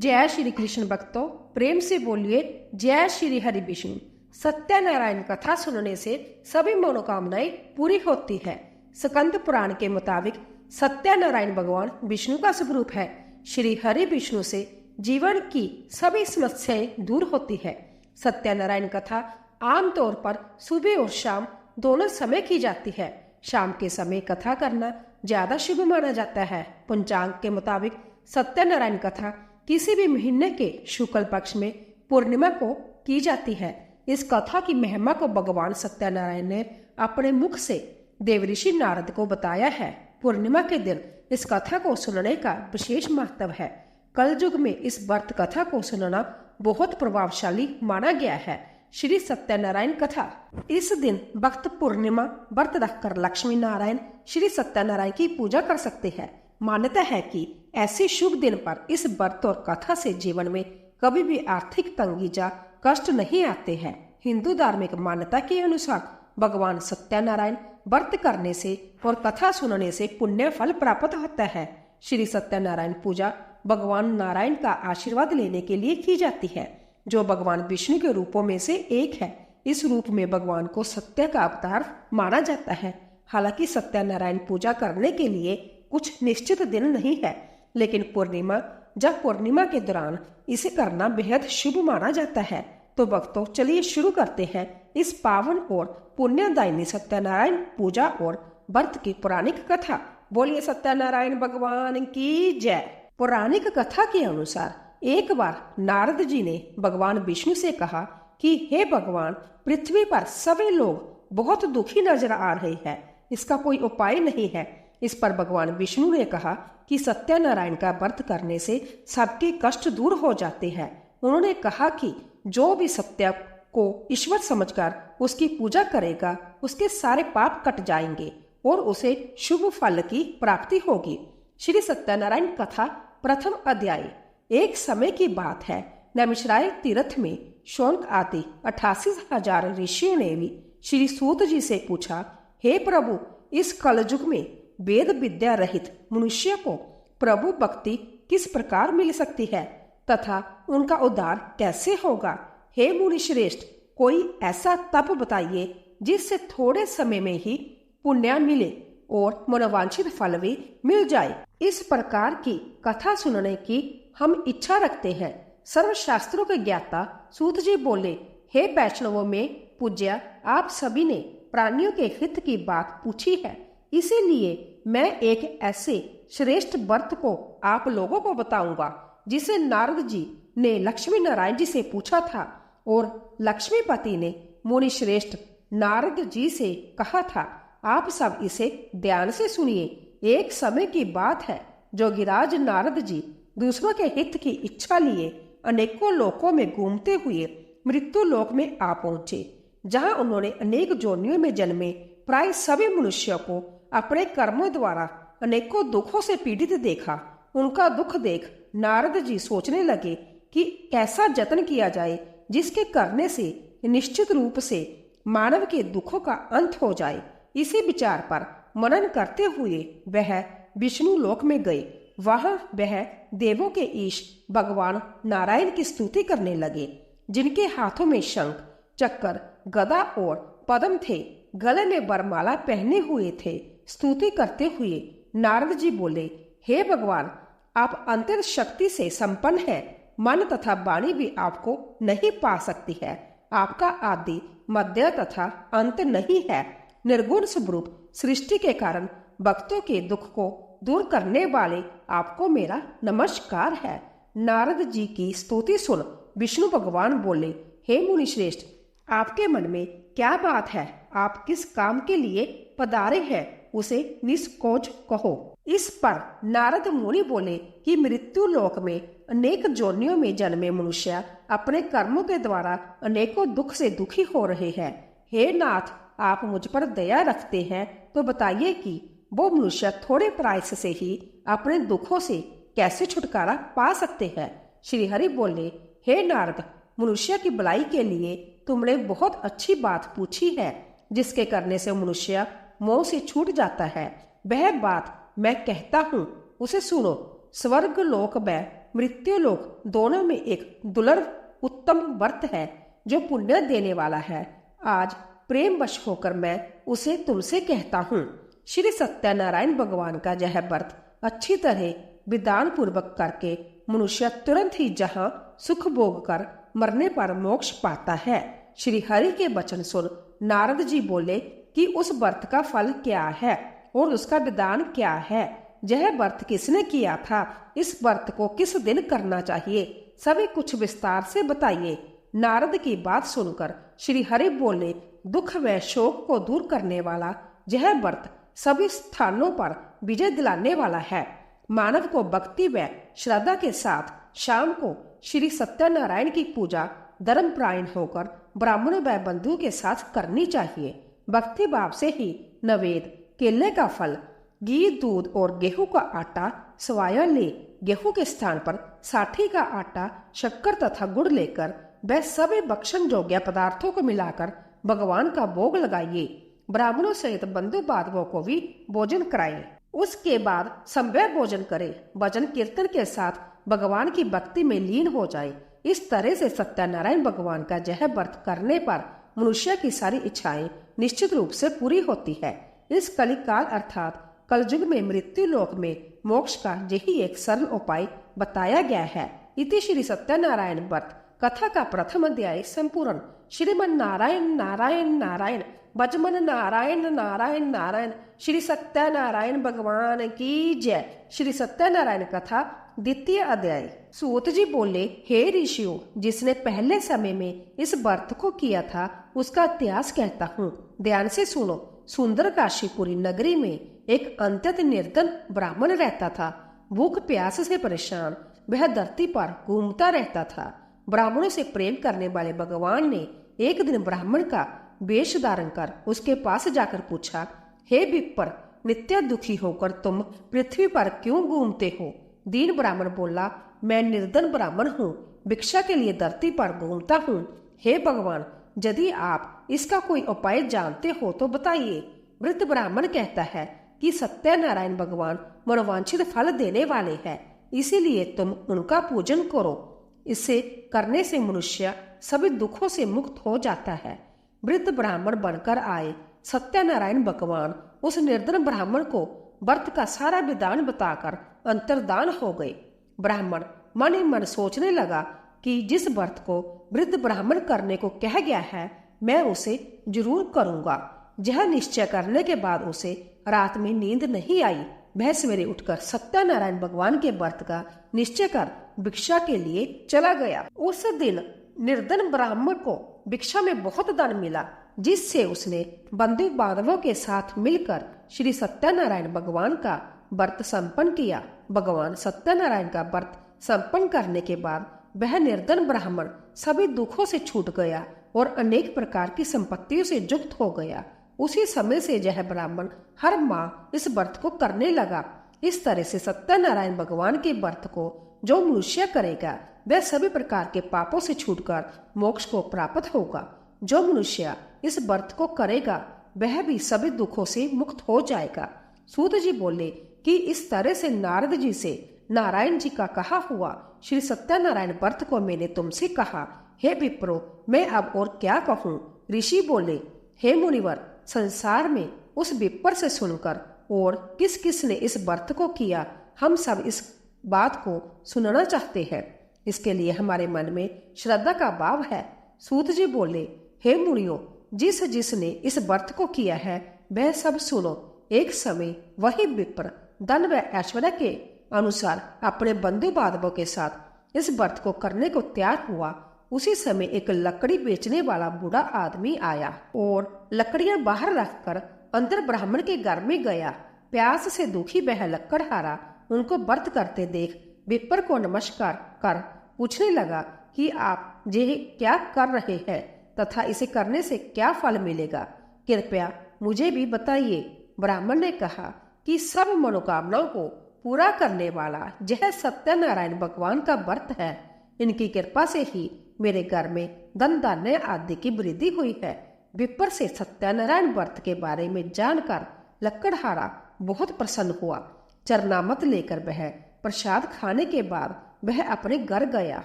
जय श्री कृष्ण भक्तों, प्रेम से बोलिए जय श्री हरि विष्णु। सत्यनारायण कथा सुनने से सभी मनोकामनाएं पूरी होती है। स्कंद पुराण के मुताबिक सत्यनारायण भगवान विष्णु का स्वरूप है। श्री हरि विष्णु से जीवन की सभी समस्याएं दूर होती है। सत्यनारायण कथा आमतौर पर सुबह और शाम दोनों समय की जाती है। शाम के समय कथा करना ज्यादा शुभ माना जाता है। पंचांग के मुताबिक सत्यनारायण कथा किसी भी महीने के शुक्ल पक्ष में पूर्णिमा को की जाती है। इस कथा की महिमा को भगवान सत्यनारायण ने अपने मुख से देवऋषि नारद को बताया है। पूर्णिमा के दिन इस कथा को सुनने का विशेष महत्व है। कल युग में इस व्रत कथा को सुनना बहुत प्रभावशाली माना गया है। श्री सत्यनारायण कथा। इस दिन भक्त पूर्णिमा व्रत रखकर लक्ष्मी नारायण श्री सत्यनारायण की पूजा कर सकते हैं। मान्यता है कि ऐसे शुभ दिन पर इस व्रत और कथा से जीवन में कभी भी आर्थिक तंगी या कष्ट नहीं आते हैं। हिंदू धार्मिक मान्यता के अनुसार भगवान सत्यनारायण व्रत करने से और कथा सुनने से पुण्य फल प्राप्त होता है। श्री सत्यनारायण पूजा भगवान नारायण का आशीर्वाद लेने के लिए की जाती है, जो भगवान विष्णु के रूपों में से एक है। इस रूप में भगवान को सत्य का अवतार माना जाता है। हालांकि सत्यनारायण पूजा करने के लिए कुछ निश्चित दिन नहीं है, लेकिन पूर्णिमा के दौरान इसे करना बेहद शुभ माना जाता है। तो भक्तों, चलिए शुरू करते हैं इस पावन और पुण्यदायिनी सत्यनारायण पूजा और व्रत की पौराणिक कथा। बोलिए सत्यनारायण भगवान की जय। पौराणिक कथा के अनुसार एक बार नारद जी ने भगवान विष्णु से कहा कि हे भगवान, पृथ्वी पर सभी लोग बहुत दुखी नजर आ रहे हैं, इसका कोई उपाय नहीं है। इस पर भगवान विष्णु ने कहा कि सत्यनारायण का व्रत करने से सबके कष्ट दूर हो जाते हैं। उन्होंने कहा कि जो भी सत्य को ईश्वर समझकर उसकी पूजा करेगा, उसके सारे पाप कट जाएंगे और उसे शुभ फल की प्राप्ति होगी। श्री सत्यनारायण कथा प्रथम अध्याय। एक समय की बात है, नैमिषारण्य तीर्थ में शौनक आदि 88,000 ऋषियों ने भी श्री सूत जी से पूछा, हे प्रभु, इस कलयुग में वेद विद्या रहित मनुष्य को प्रभु भक्ति किस प्रकार मिल सकती है तथा उनका उद्धार कैसे होगा? हे मुनि श्रेष्ठ, कोई ऐसा तप बताइए जिससे थोड़े समय में ही पुण्य मिले और मनोवांछित फल भी मिल जाए। इस प्रकार की कथा सुनने की हम इच्छा रखते हैं। सर्वशास्त्रों के ज्ञाता सूत जी बोले, हे वैष्णवों में पूज्य, आप सभी ने प्राणियों के हित की बात पूछी है, इसीलिए मैं एक ऐसे श्रेष्ठ व्रत को आप लोगों को बताऊंगा जिसे नारद जी ने लक्ष्मी नारायण जी से पूछा था और लक्ष्मीपति ने मुनि श्रेष्ठ नारद जी से कहा था। आप सब इसे ध्यान से सुनिए। एक समय की बात है, जोगिराज नारद जी दूसरों के हित की इच्छा लिए अनेकों लोकों में घूमते हुए मृत्यु लोक में आ पहुंचे, जहां उन्होंने अनेक योनियों में जन्मे प्राय सभी मनुष्यों को अपने कर्मों द्वारा अनेकों दुखों से पीड़ित देखा। उनका दुख देख नारद जी सोचने लगे कि कैसा जतन किया जाए जिसके करने से निश्चित रूप से मानव के दुखों का अंत हो जाए। इसी विचार पर मनन करते हुए वह विष्णु लोक में गए। वहां वह देवों के ईश भगवान नारायण की स्तुति करने लगे, जिनके हाथों में शंख, चक्र, गदा और पद्म थे, गले में वरमाला पहने हुए थे। स्तुति करते हुए नारद जी बोले, हे भगवान, आप अंतर शक्ति से संपन्न हैं। मन तथा वाणी भी आपको नहीं पा सकती है। आपका आदि, मध्य तथा अंत नहीं है। निर्गुण स्वरूप सृष्टि के कारण भक्तों के दुख को दूर करने वाले आपको मेरा नमस्कार है। नारद जी की स्तुति सुन विष्णु भगवान बोले, हे मुनि श्रेष्ठ, आपके मन में क्या बात है? आप किस काम के लिए पधारे हैं, उसे निष्कोच कहो। इस पर नारद मुनि बोले कि मृत्यु लोक में अनेक योनियों में जन्मे मनुष्य अपने कर्मों के द्वारा अनेकों दुख से दुखी हो रहे हैं। हे नाथ, आप मुझ पर दया रखते हैं तो बताइए कि वो मनुष्य थोड़े प्रायश्चित से ही अपने दुखों से कैसे छुटकारा पा सकते हैं। श्री हरि बोले, हे नारद, मनुष्य की भलाई के लिए तुमने बहुत अच्छी बात पूछी है, जिसके करने से मनुष्य मोह से छूट जाता है। वह बात मैं कहता हूँ, उसे सुनो। स्वर्ग लोक में मृत्युलोक दोनों में एक दुर्लभ उत्तम व्रत है जो पुण्य देने वाला है। आज प्रेम वश होकर मैं उसे तुमसे कहता हूँ। श्री सत्यनारायण भगवान का यह व्रत अच्छी तरह विधान पूर्वक करके मनुष्य तुरंत ही जहाँ सुख भोग कर मरने पर मोक्ष पाता है। श्री हरि के वचन सुन नारद जी बोले कि उस व्रत का फल क्या है और उसका विधान क्या है। यह व्रत किसने किया था, इस व्रत को किस दिन करना चाहिए, सभी कुछ विस्तार से बताइए। नारद की बात सुनकर श्री हरि बोले, दुख व शोक को दूर करने वाला यह व्रत सभी स्थानों पर विजय दिलाने वाला है। मानव को भक्ति व श्रद्धा के साथ शाम को श्री सत्यनारायण की पूजा धर्मपरायण होकर ब्राह्मण व बंधु के साथ करनी चाहिए। भक्ति भाव से ही नवेद, केले का फल, घी, दूध और गेहूं का आटा सवाया ले गेहूं के स्थान पर साठी का आटा, शक्कर तथा गुड़ लेकर वह सभी भक्षण योग्य पदार्थों को मिलाकर भगवान का भोग लगाइए। ब्राह्मणों सहित बंधु बांधवों को भी भोजन कराएं। उसके बाद संभव भोजन करे, भजन कीर्तन के साथ भगवान की भक्ति में लीन हो जाए। इस तरह से सत्यनारायण भगवान का यह व्रत करने पर मनुष्य की सारी इच्छाएं निश्चित रूप से पूरी होती है। इस कलिकाल अर्थात कलयुग में मृत्यु लोक में मोक्ष का यही एक सरल उपाय बताया गया है। इति श्री सत्यनारायण व्रत कथा का प्रथम अध्याय संपूर्ण। श्रीमन नारायण नारायण नारायण बजमन नारायण नारायण नारायण। श्री सत्यनारायण भगवान की जय। श्री सत्यनारायण कथा द्वितीय अध्याय। सूत जी बोले, हे ऋषियों, जिसने पहले समय में इस व्रत को किया था उसका इतिहास कहता हूँ, ध्यान से सुनो। सुंदर काशीपुरी नगरी में एक अत्यंत निर्धन ब्राह्मण रहता था। भूख प्यास से परेशान वह धरती पर घूमता रहता था। ब्राह्मणों से प्रेम करने वाले भगवान ने एक दिन ब्राह्मण का वेश धारण कर उसके पास जाकर पूछा, हे विप्र, नित्य दुखी होकर तुम पृथ्वी पर क्यों घूमते हो? दीन ब्राह्मण बोला, मैं निर्धन ब्राह्मण हूँ, भिक्षा के लिए धरती पर घूमता हूँ। हे भगवान, यदि आप इसका कोई उपाय जानते हो तो बताइए। वृद्ध ब्राह्मण कहता है कि सत्यनारायण भगवान मनोवांछित फल देने वाले हैं, इसीलिए तुम उनका पूजन करो। इसे करने से मनुष्य सभी दुखों से मुक्त हो जाता है। वृद्ध ब्राह्मण बनकर आए सत्यनारायण भगवान उस निर्धन ब्राह्मण को व्रत का सारा विधान बताकर अंतर्धान हो गए। ब्राह्मण मन ही मन सोचने लगा कि जिस व्रत को वृद्ध ब्राह्मण करने को कह गया है मैं उसे जरूर करूंगा। यह निश्चय करने के बाद उसे रात में नींद नहीं आई। वह सवेरे उठकर सत्यनारायण भगवान के व्रत का निश्चय कर भिक्षा के लिए चला गया। उस दिन निर्धन ब्राह्मण को भिक्षा में बहुत धन मिला, जिससे उसने बंधु बांधवों के साथ मिलकर श्री सत्यनारायण भगवान का व्रत संपन्न किया। भगवान सत्यनारायण का व्रत संपन्न करने के बाद वह निर्धन ब्राह्मण सभी दुखों से छूट गया और अनेक प्रकार की संपत्तियों से युक्त हो गया। उसी समय से यह ब्राह्मण हर माह इस व्रत को करने लगा। इस तरह से सत्यनारायण भगवान के व्रत को जो मनुष्य करेगा वह सभी प्रकार के पापों से छूटकर मोक्ष को प्राप्त होगा। जो मनुष्य इस व्रत को करेगा वह भी सभी दुखों से मुक्त हो जाएगा। सूत जी बोले कि इस तरह से नारद जी से नारायण जी का कहा हुआ श्री सत्यनारायण व्रत को मैंने तुमसे कहा। हे विप्रो, मैं अब और क्या कहूँ? ऋषि बोले, हे मुनिवर, संसार में उस विप्र से सुनकर और किस किस ने इस व्रत को किया, हम सब इस बात को सुनना चाहते हैं। इसके लिए हमारे मन में श्रद्धा का भाव है। सूत जी बोले, हे मुनियों, जिस जिसने इस व्रत को किया है वह सब सुनो। एक समय वही विप्र धन व ऐश्वर्य के अनुसार अपने बंधु बांधवों के साथ इस व्रत को करने को तैयार हुआ। उसी समय एक लकड़ी बेचने वाला बूढ़ा आदमी आया और लकड़ियां बाहर रखकर अंदर ब्राह्मण के घर में गया। प्यास से दुखी वह लकड़हारा उनको व्रत करते देख विप्र को नमस्कार कर पूछने लगा कि आप ये क्या कर रहे हैं तथा इसे करने से क्या फल मिलेगा, कृपया मुझे भी बताइए। ब्राह्मण ने कहा कि सब मनोकामनाओं को पूरा करने वाला यह सत्यनारायण भगवान का व्रत है। इनकी कृपा से ही मेरे घर में धन धान्य आदि की वृद्धि हुई है। विप्र से सत्यनारायण व्रत के बारे में जानकर लकड़हारा बहुत प्रसन्न हुआ। चरनामत लेकर वह प्रसाद खाने के बाद वह अपने घर गया।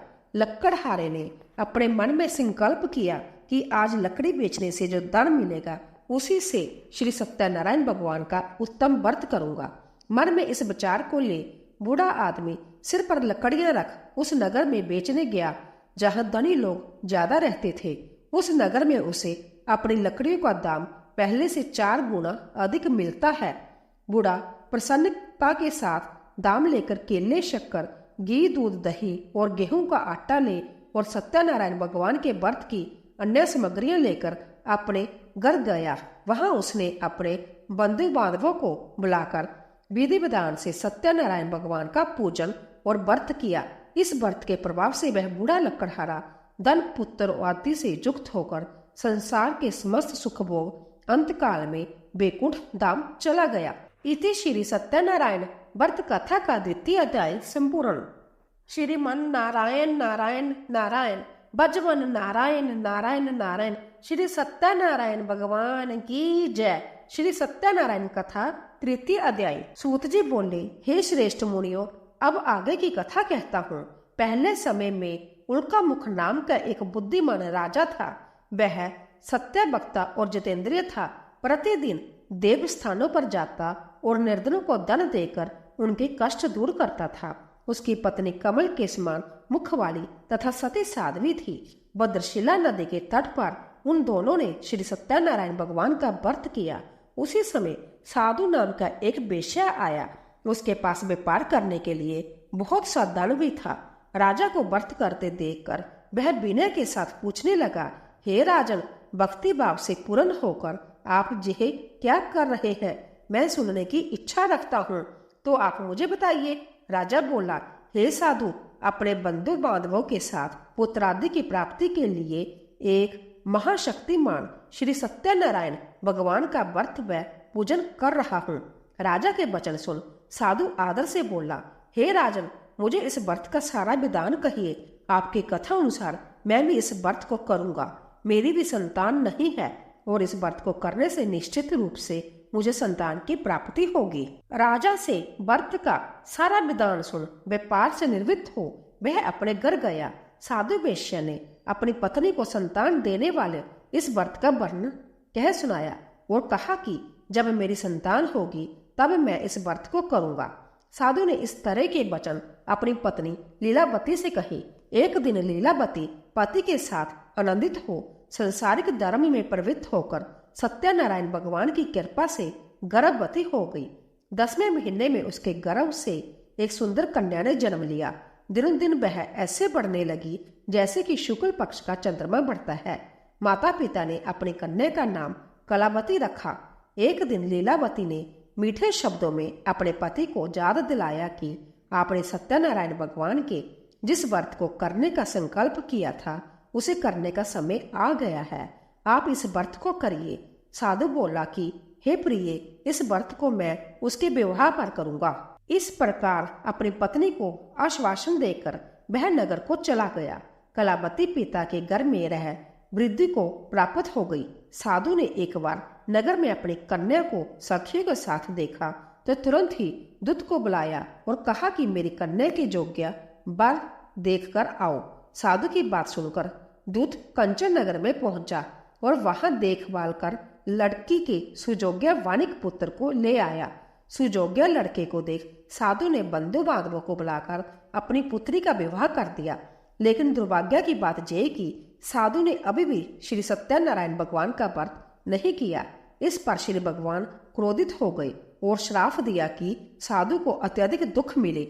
लकड़हारे ने अपने मन में संकल्प किया कि आज लकड़ी बेचने से जो धन मिलेगा उसी से श्री सत्यनारायण भगवान का उत्तम व्रत करूंगा। मन में इस विचार को ले बूढ़ा आदमी सिर पर लकड़ियां रख उस नगर में बेचने गया जहां धनी लोग ज्यादा रहते थे। उस नगर में उसे अपनी लकड़ियों का दाम पहले से 4 गुना अधिक मिलता है। बूढ़ा प्रसन्नता के साथ दाम लेकर केले, शक्कर, घी, दूध, दही और गेहूं का आटा ले और सत्यनारायण भगवान के व्रत की अन्य सामग्रियां लेकर अपने घर गया। वहां उसने अपने बंधु बांधवों को बुलाकर विधि विधान से सत्यनारायण भगवान का पूजन और व्रत किया। इस व्रत के प्रभाव से वह बूढ़ा लकड़हारा धन, पुत्र आदि से युक्त होकर संसार के समस्त सुख भोग अंतकाल में बैकुंठ धाम चला गया। इति श्री सत्यनारायण व्रत कथा का 2य अध्याय संपूर्ण। श्रीमन नारायण नारायण नारायण भजवन नारायण नारायण नारायण। श्री सत्यनारायण भगवान की जय। श्री सत्यनारायण कथा 3 अध्याय। सूत जी बोले, हे श्रेष्ठ मुनियों, अब आगे की कथा कहता हूँ। पहले समय में उल्का मुख नाम का एक बुद्धिमान राजा था। वह सत्य वक्ता और जितेंद्रिय था। प्रतिदिन देव स्थानों पर जाता और निर्धनों को धन देकर उनके कष्ट दूर करता था। उसकी पत्नी कमल के समान मुख वाली तथा सती साध्वी थी। भद्रशिला नदी के तट पर उन दोनों ने श्री सत्यनारायण भगवान का व्रत किया। उसी समय साधु नाम का एक वेश्या आया। उसके पास व्यापार करने के लिए बहुत सा धन भी था। राजा को व्रत करते देखकर वह विनय के साथ पूछने लगा, हे राजन, भक्ति भाव से पूर्ण होकर आप यह क्या कर रहे हैं? मैं सुनने की इच्छा रखता हूँ, तो आप मुझे बताइए। राजा बोला, हे साधु, अपने बंधु बांधवों के साथ पुत्रादि की प्राप्ति के लिए एक महाशक्तिमान श्री सत्यनारायण भगवान का व्रत व पूजन कर रहा हूँ। राजा के वचन सुन साधु आदर से बोला, हे राजन, मुझे इस व्रत का सारा विधान कहिए। आपकी कथा अनुसार मैं भी इस व्रत को करूंगा। मेरी भी संतान नहीं है और इस व्रत को करने से निश्चित रूप से मुझे संतान की प्राप्ति होगी। राजा से व्रत का सारा विधान सुन व्यापार से निवृत्त हो वह अपने घर गया। साधु वेश्या ने अपनी पत्नी को संतान देने वाले इस व्रत का वर्णन कह सुनाया और कहा कि जब मेरी संतान होगी तब मैं इस व्रत को करूंगा। साधु ने इस तरह के वचन अपनी पत्नी लीलावती से कहे। एक दिन लीलावती पति के साथ आनंदित हो संसारिक धर्म में प्रवृत्त होकर सत्यनारायण भगवान की कृपा से गर्भवती हो गई। 10वें महीने में उसके गर्भ से एक सुंदर कन्या ने जन्म लिया। दिन दिन वह ऐसे बढ़ने लगी जैसे कि शुक्ल पक्ष का चंद्रमा बढ़ता है। माता पिता ने अपनी कन्या का नाम कलावती रखा। एक दिन लीलावती ने मीठे शब्दों में अपने पति को याद दिलाया कि आपने सत्यनारायण भगवान के जिस व्रत को करने का संकल्प किया था उसे करने का समय आ गया है। आप इस व्रत को करिए। साधु बोला कि हे प्रिय, इस व्रत को मैं उसके विवाह पर करूंगा। इस प्रकार अपनी पत्नी को आश्वासन देकर वह नगर को चला गया। कलावती पिता के घर में रह वृद्धि को प्राप्त हो गई। साधु ने एक बार नगर में अपनी कन्या को सखियों के साथ देखा तो तुरंत ही दूत को बुलाया और कहा कि मेरी कन्या के योग्य वर देखकर आओ। साधु की बात सुनकर दूत कंचन नगर में पहुंचा और वहां देखभाल कर लड़की के सुयोग्य वानिक पुत्र को ले आया। सुयोग्य लड़के को देख साधु ने बंधु बांधवों को बुलाकर अपनी पुत्री का विवाह कर दिया। लेकिन दुर्भाग्य की बात यह कि साधु ने अभी भी श्री सत्यनारायण भगवान का व्रत नहीं किया। इस पर श्री भगवान क्रोधित हो गए और श्राप दिया कि साधु को अत्यधिक दुख मिले।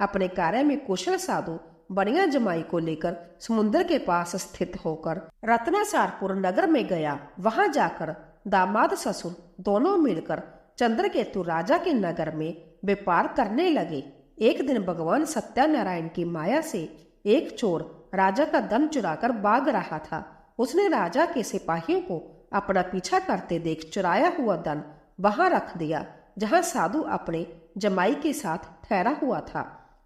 अपने कार्य में कुशल साधु बनिया जमाई को लेकर समुद्र के पास स्थित होकर रत्नासारपुर नगर में गया। वहां जाकर दामाद ससुर दोनों मिलकर चंद्रकेतु राजा के नगर में व्यापार करने लगे। एक दिन भगवान सत्यनारायण की माया से एक चोर राजा का धन चुराकर भाग रहा था। उसने राजा के सिपाहियों को अपना पीछा करते देख चुराया हुआ धन वहां रख दिया जहां साधु अपने जमाई के साथ ठहरा हुआ था।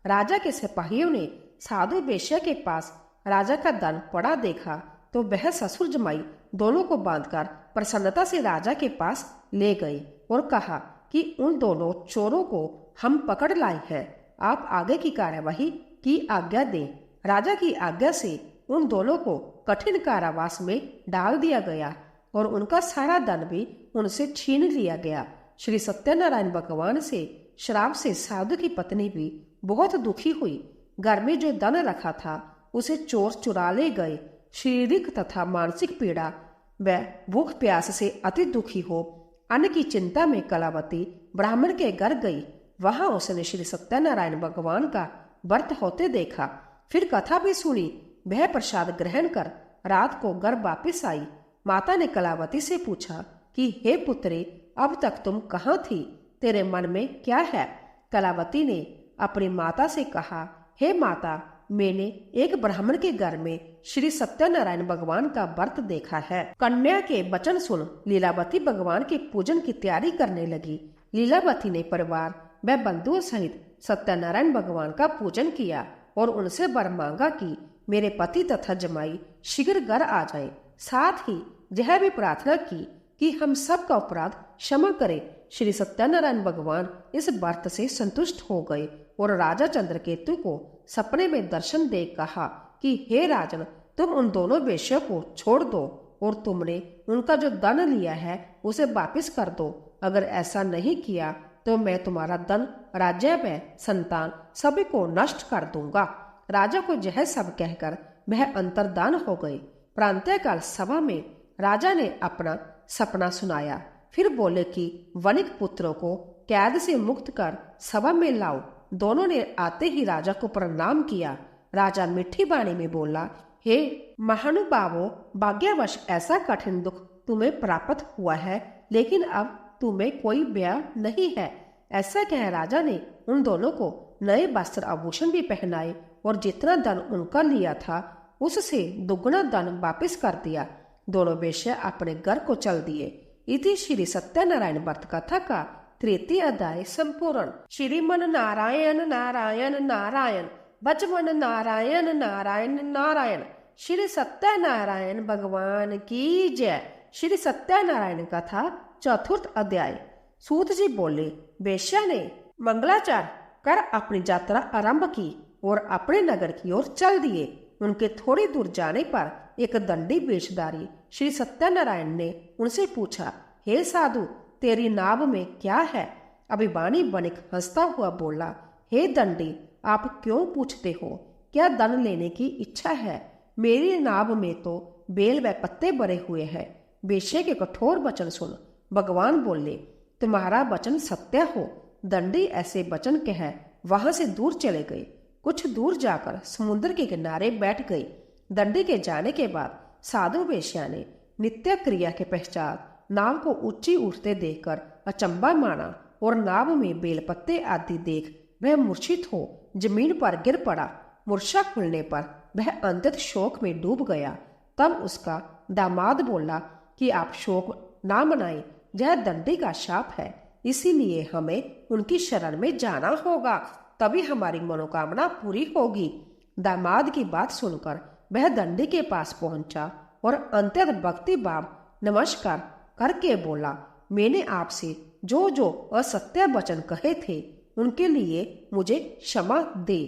राजा के सिपाहियों ने साधु वेश्या के पास राजा का धन पड़ा देखा तो वह ससुर जमाई दोनों को बांधकर प्रसन्नता से राजा के पास ले गए और कहा कि उन दोनों चोरों को हम पकड़ लाए हैं। आप आगे की कार्यवाही की आज्ञा दें। राजा की आज्ञा से उन दोनों को कठिन कारावास में डाल दिया गया और उनका सारा धन भी उनसे छीन लिया गया। श्री सत्यनारायण भगवान से श्राप से साधु की पत्नी भी बहुत दुखी हुई। घर में जो धन रखा था उसे चोर चुरा ले गए। शारीरिक तथा मानसिक पीड़ा व भूख प्यास से अति दुखी हो अन्न की चिंता में कलावती ब्राह्मण के घर गई। वहां उसने श्री सत्यनारायण भगवान का व्रत होते देखा। फिर कथा भी सुनी। वह प्रसाद ग्रहण कर रात को घर वापिस आई। माता ने कलावती से पूछा कि हे पुत्री, अब तक तुम कहाँ थी? तेरे मन में क्या है? कलावती ने अपनी माता से कहा, हे माता, मैंने एक ब्राह्मण के घर में श्री सत्यनारायण भगवान का व्रत देखा है। कन्या के वचन सुन लीलावती भगवान के पूजन की तैयारी करने लगी। लीलावती ने परिवार व बंधुओं सहित सत्यनारायण भगवान का पूजन किया और उनसे वर मांगा कि मेरे पति तथा जमाई शीघ्र घर आ जाए। साथ ही यह भी प्रार्थना की कि हम सब का अपराध क्षमा करें। श्री सत्यनारायण भगवान इस व्रत से संतुष्ट हो गए और राजा चंद्रकेतु को सपने में दर्शन दे कहा कि हे राजन, तुम उन दोनों वेश्यों को छोड़ दो और तुमने उनका जो धन लिया है उसे वापस कर दो। अगर ऐसा नहीं किया तो मैं तुम्हारा धन, राज्य व संतान सभी को नष्ट कर दूंगा। राजा को यह सब कहकर वह अंतर्धान हो गए। प्रांतःकाल सभा में राजा ने अपना सपना सुनाया। फिर बोले कि वणिक पुत्रों को कैद से मुक्त कर सभा में लाओ। दोनों ने आते ही राजा को प्रणाम किया। राजा मीठी वाणी में बोला, हे महानुभावों, भाग्यवश ऐसा कठिन दुख तुम्हें प्राप्त हुआ है, लेकिन अब तुम्हें कोई भय नहीं है। ऐसा कह राजा ने उन दोनों को नए वस्त्र आभूषण भी पहनाए और जितना धन उनका लिया था उससे दुगना धन वापस कर दिया। दोनों वेश्या अपने घर को चल दिए। इति श्री सत्यनारायण व्रत कथा का तृतीय अध्याय संपूर्ण। श्रीमन नारायण नारायण नारायण, बचमन नारायण नारायण नारायण। श्री सत्यनारायण भगवान की जय। श्री सत्यनारायण कथा चतुर्थ अध्याय। सूत जी बोले, वेश्या ने मंगलाचार कर अपनी यात्रा आरंभ की और अपने नगर की ओर चल दिए। उनके थोड़ी दूर जाने पर एक दंडी वेशधारी श्री सत्यनारायण ने उनसे पूछा, हे साधु, तेरी नाभ में क्या है? अभिमानी वणिक हंसता हुआ बोला, हे दंडी, आप क्यों पूछते हो? क्या धन लेने की इच्छा है? मेरी नाभ में तो बेल व पत्ते भरे हुए हैं। वेश्या के कठोर वचन सुन भगवान बोले, तुम्हारा वचन सत्य हो। दंडी ऐसे वचन कह वहां से दूर चले गए। कुछ दूर जाकर समुद्र के किनारे बैठ गई। दंडी के जाने के बाद साधु वेश्या ने नित्य क्रिया के पश्चात नाव को ऊंची उठते देखकर अचंबा माना और नाव में बेलपत्ते आदि देख वह मूर्छित हो जमीन पर गिर पड़ा। मूर्छा खुलने पर वह अंतत शोक में डूब गया। तब उसका दामाद बोला कि आप शोक ना मनाएं, यह दंडी का शाप है, इसीलिए हमें उनकी शरण में जाना होगा, तभी हमारी मनोकामना पूरी होगी। दामाद की बात सुनकर वह दंडी के पास पहुंचा और अत्यंत भक्ति भाव नमस्कार करके बोला, मैंने आपसे जो जो असत्य वचन कहे थे उनके लिए मुझे क्षमा दे।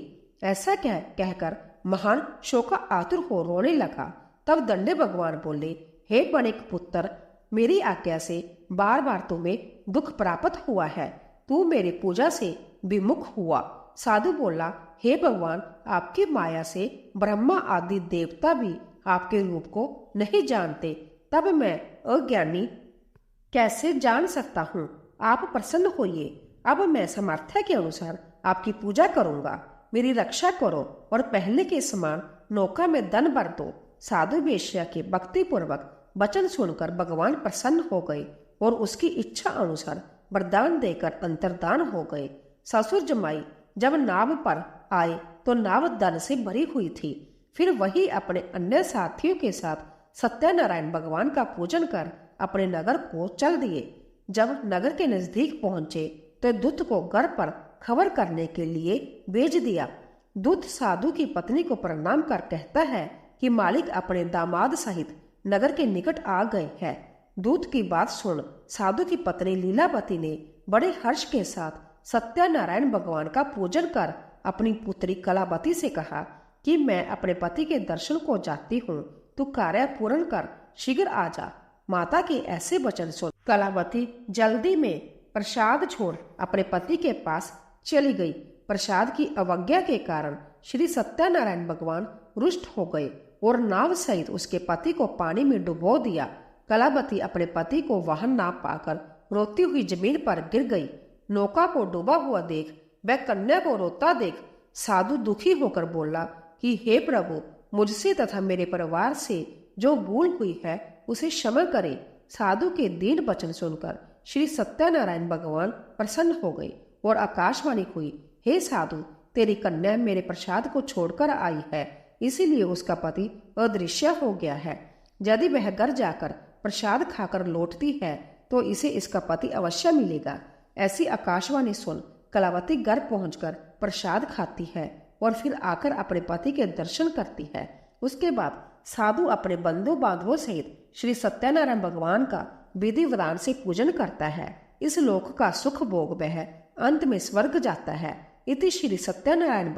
ऐसा कहकर महान शोका आतुर हो रोने लगा। तब दंडे भगवान बोले, हे वणिक पुत्र, मेरी आज्ञा से बार बार तुम्हें दुख प्राप्त हुआ है। तू मेरी पूजा से विमुख हुआ। साधु बोला, हे भगवान, आपकी माया से ब्रह्मा आदि देवता भी आपके रूप को नहीं जानते, तब मैं अज्ञानी कैसे जान सकता हूँ? आप प्रसन्न होइए। अब मैं सामर्थ्य के अनुसार आपकी पूजा करूंगा। मेरी रक्षा करो और पहले के समान नौका में धन भर दो। साधु वेश्या के भक्ति पूर्वक वचन सुनकर भगवान प्रसन्न हो गए और उसकी इच्छा अनुसार वरदान देकर अंतर्धान हो गए। ससुर जमाई जब नाव पर आए तो नाव धन से भरी हुई थी। फिर वही अपने अन्य साथियों के साथ सत्यनारायण भगवान का पूजन कर अपने नगर को चल दिए। जब नगर के नजदीक पहुंचे तो दूत को घर पर खबर करने के लिए भेज दिया। दूत साधु की पत्नी को प्रणाम कर कहता है कि मालिक अपने दामाद सहित नगर के निकट आ गए हैं। दूत की बात सुन साधु की पत्नी लीलावती ने बड़े हर्ष के साथ सत्यनारायण भगवान का पूजन कर अपनी पुत्री कलावती से कहा कि मैं अपने पति के दर्शन को जाती हूँ, तू कार्य पूर्ण कर, शीघ्र आ जा। माता के ऐसे वचन सुन कलावती जल्दी में प्रसाद छोड़ अपने पति के पास चली गई। प्रसाद की अवज्ञा के कारण श्री सत्यनारायण भगवान रुष्ट हो गए और नाव सहित उसके पति को पानी में डुबो दिया। कलावती अपने पति को वहां ना पाकर रोती हुई जमीन पर गिर गई। नौका को डूबा हुआ देख वह कन्या को रोता देख साधु दुखी होकर बोला कि हे प्रभु, मुझसे तथा मेरे परिवार से जो भूल हुई है उसे क्षमा करे। साधु के दीन वचन सुनकर श्री सत्यनारायण भगवान प्रसन्न हो गए और आकाशवाणी हुई, हे साधु, तेरी कन्या मेरे प्रसाद को छोड़कर आई है, इसीलिए उसका पति अदृश्य हो गया है। यदि वह घर जाकर प्रसाद खाकर लौटती है तो इसे इसका पति अवश्य मिलेगा। ऐसी आकाशवाणी सुन कलावती घर पहुंचकर प्रसाद खाती है और फिर आकर अपने पति के दर्शन करती है। उसके बाद साधु अपने बंधु बांधवों सहित श्री सत्यनारायण भगवान का विधि विधान से पूजन करता है। इस लोक का सुख भोग वह अंत में स्वर्ग जाता है। इति श्री सत्यनारायण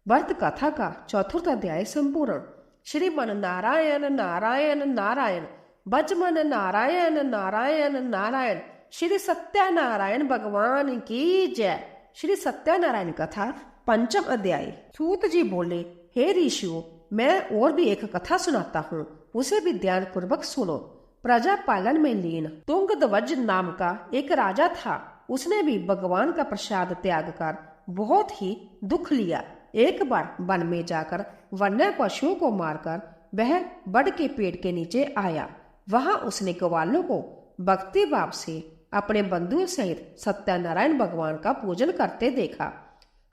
व्रत कथा का चतुर्थ अध्याय संपूर्ण। श्रीमन नारायण नारायण नारायण बजमन नारायण नारायण नारायण। श्री सत्यनारायण भगवान की जय। श्री सत्यनारायण कथा पंचम अध्याय। सूत जी बोले, हे ऋषियों, मैं और भी एक कथा सुनाता हूँ, उसे भी ध्यान पूर्वक सुनो। प्रजा पालन में लीन तुंगध्वज नाम का एक राजा था। उसने भी भगवान का प्रसाद त्याग कर बहुत ही दुख लिया। एक बार वन में जाकर वन्य पशुओं को मारकर वह बड़ के पेड़ के नीचे आया। वहां उसने ग्वालों को भक्ति भाव से अपने बंधुओं सहित सत्यनारायण भगवान का पूजन करते देखा।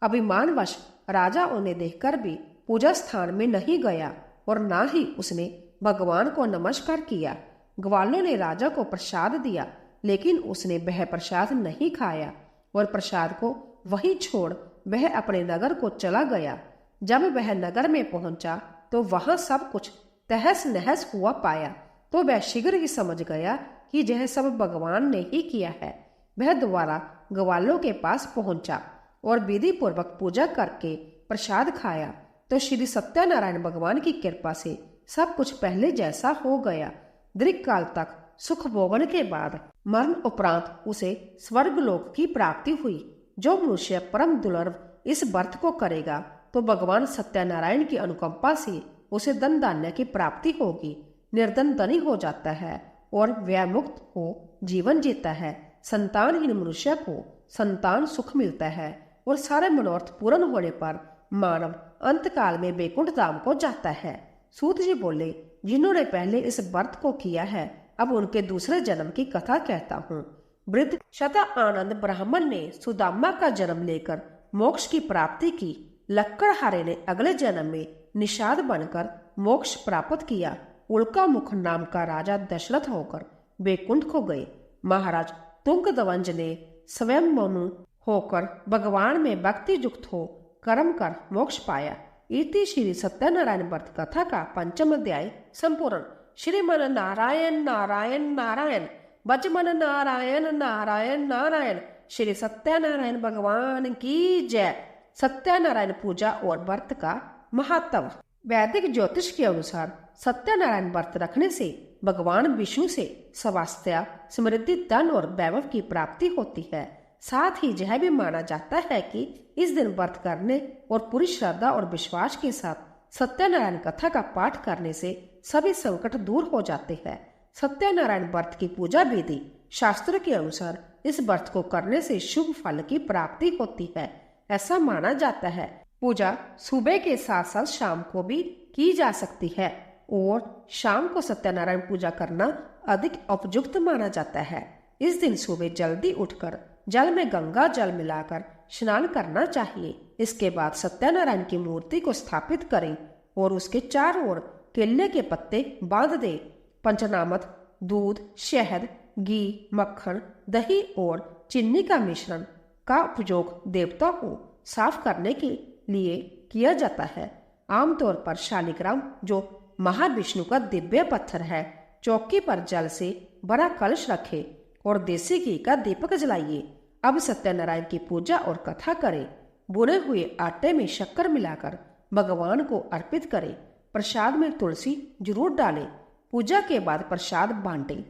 अभिमानवश राजा उन्हें देखकर भी पूजा स्थान में नहीं गया और ना ही उसने भगवान को नमस्कार किया। ग्वालों ने राजा को प्रसाद दिया, लेकिन उसने वह प्रसाद नहीं खाया और प्रसाद को वहीं छोड़ वह अपने नगर को चला गया। जब वह नगर में पहुंचा तो वहां सब कुछ तहस नहस हुआ पाया, तो वह शीघ्र ही समझ गया कि यह सब भगवान ने ही किया है। वह दोबारा ग्वालों के पास पहुंचा और विधि पूर्वक पूजा करके प्रसाद खाया तो श्री सत्यनारायण भगवान की कृपा से सब कुछ पहले जैसा हो गया। दीर्घ काल तक सुख भोगने के बाद मरण उपरांत उसे स्वर्गलोक की प्राप्ति हुई। जो मनुष्य परम दुर्लभ इस व्रत को करेगा तो भगवान सत्यनारायण की अनुकंपा से उसे धन धान्य की प्राप्ति होगी। निर्धन धनी हो जाता है और व्यमुक्त हो जीवन जीता है। संतानहीन मनुष्य को संतान सुख मिलता है और सारे मनोरथ पूर्ण होने पर मानव अंत काल में वैकुंठ धाम को जाता है। सूत जी बोले, जिन्होंने पहले इस व्रत को किया है, अब उनके दूसरे जन्म की कथा कहता हूँ। वृद्ध शता आनंद ब्राह्मण ने सुदामा का जन्म लेकर मोक्ष की प्राप्ति की। लक्कड़हारे ने अगले जन्म में निषाद बनकर मोक्ष प्राप्त किया। उल्का मुख नाम का राजा दशरथ होकर वैकुंठ को गए। महाराज तुंगध्वज ने स्वयं मनु होकर भगवान में भक्ति युक्त हो कर्म कर मोक्ष पाया। इति श्री सत्यनारायण व्रत कथा का पंचम अध्याय संपूर्ण। श्रीमन नारायण नारायण नारायण बजमन नारायण नारायण नारायण। श्री सत्यनारायण भगवान की जय। सत्यनारायण पूजा और व्रत का महत्व। वैदिक ज्योतिष के अनुसार सत्यनारायण व्रत रखने से भगवान विष्णु से स्वास्थ्य, समृद्धि, धन और वैभव की प्राप्ति होती है। साथ ही यह भी माना जाता है कि इस दिन व्रत करने और पूरी श्रद्धा और विश्वास के साथ सत्यनारायण कथा का पाठ करने से सभी संकट दूर हो जाते हैं। सत्यनारायण व्रत की पूजा विधि। शास्त्र के अनुसार इस व्रत को करने से शुभ फल की प्राप्ति होती है, ऐसा माना जाता है। पूजा सुबह के साथ साथ शाम को भी की जा सकती है और शाम को सत्यनारायण पूजा करना अधिक उपयुक्त माना जाता है। इस दिन सुबह जल्दी उठकर जल में गंगा जल मिलाकर स्नान करना चाहिए। इसके बाद सत्यनारायण की मूर्ति को स्थापित करें और उसके चारों ओर केले के पत्ते बांध दे। पंचनामत, दूध, शहद, घी, मक्खन, दही और चीनी का मिश्रण का उपयोग देवता को साफ करने के लिए किया जाता है। आमतौर पर शालिग्राम, जो महाविष्णु का दिव्य पत्थर है, चौकी पर जल से बड़ा कलश रखे और देसी घी का दीपक जलाइए। अब सत्यनारायण की पूजा और कथा करें। भुने हुए आटे में शक्कर मिलाकर भगवान को अर्पित करें। प्रसाद में तुलसी जरूर डालें। पूजा के बाद प्रसाद बांटें।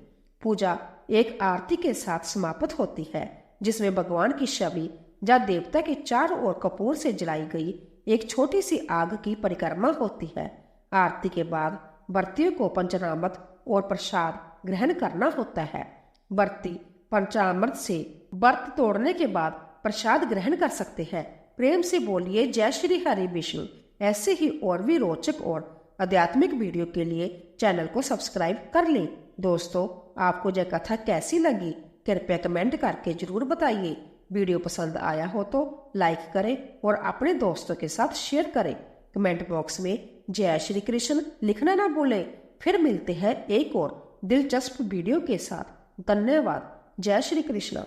पूजा एक आरती के साथ समाप्त होती है, जिसमें भगवान की छवि या देवता के चारों ओर कपूर से जलाई गई एक छोटी सी आग की परिक्रमा होती है। आरती के बाद व्रतियों को पंचामृत और प्रसाद ग्रहण करना होता है। व्रती पंचामृत से व्रत तोड़ने के बाद प्रसाद ग्रहण कर सकते हैं। प्रेम से बोलिए जय श्री हरि विष्णु। ऐसे ही और भी रोचक और आध्यात्मिक वीडियो के लिए चैनल को सब्सक्राइब कर लें। दोस्तों, आपको यह कथा कैसी लगी कृपया कमेंट करके जरूर बताइए। वीडियो पसंद आया हो तो लाइक करें और अपने दोस्तों के साथ शेयर करें। कमेंट बॉक्स में जय श्री कृष्ण लिखना ना भूलें। फिर मिलते हैं एक और दिलचस्प वीडियो के साथ। धन्यवाद। जय श्री कृष्ण।